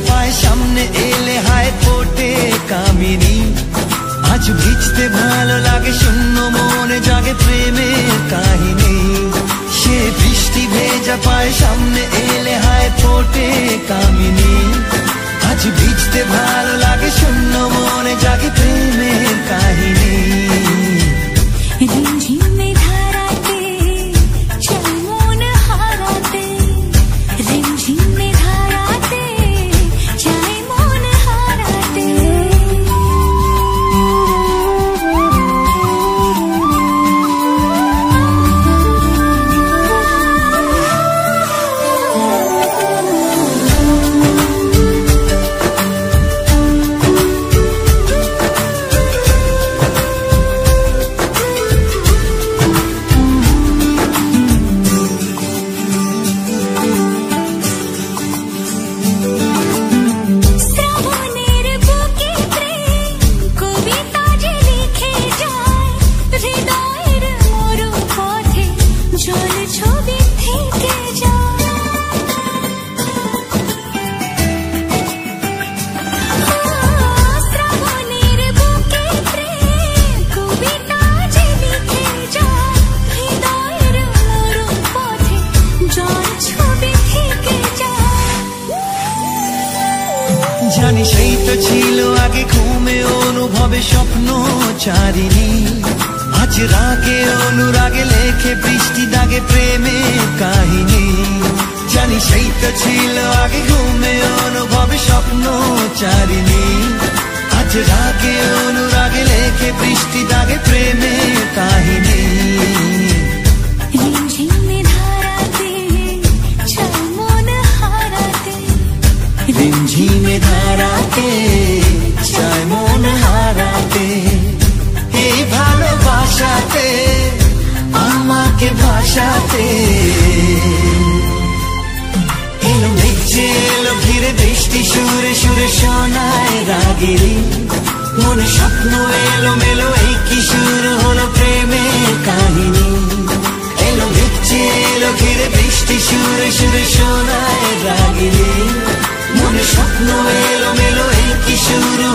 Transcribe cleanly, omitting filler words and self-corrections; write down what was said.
পায় সামনে এলে হায় ফোটে কামিনী। আজ ভিজতে ভালো লাগে শূন্য মনে জাগে প্রেমের কাহিনী। সে বৃষ্টি ভেজা পায় সামনে এলে হায় ফোটে কামিনী। আজ ভিজতে ভালো লাগে শূন্য মনে জাগে প্রেমের কাহিনী। রিমঝিমে ধারাতে চল মন হারাতে, রিমঝিমে ধারাতে চাই মন হারাতে। জানি সেই তো ছিল আগে ঘুমে অনুভবে স্বপ্ন চারিণী। আজ রাগে অনুরাগে লেখে বৃষ্টি দাগে প্রেমের কাহিনী। জানি সেই তো ছিল আগে ঘুমে অনুভবে স্বপ্ন চারিণী। আজ রাগে অনুরাগে লেখে বৃষ্টি দাগে প্রেমের কাহিনী। রিমঝিমে ধারাতে চল মন হারাতে, রিমঝিমে ধারাতে চায় মন হারাতে। এই ভালোবাসাতে আমাকে ভাসাতে। এলো মেঘে এলো ঘিরে বৃষ্টি সুরে সুরে শোনায় রাগিনী। মনে স্বপ্ন এলো মেলো এই কি শুরু হলো প্রেমের কাহিনী। এলো মেঘে এলো ঘিরে বৃষ্টি সুরে সুরে শোনায় রাগিনী। মনে স্বপ্ন এলো মেলো এই কি শুরু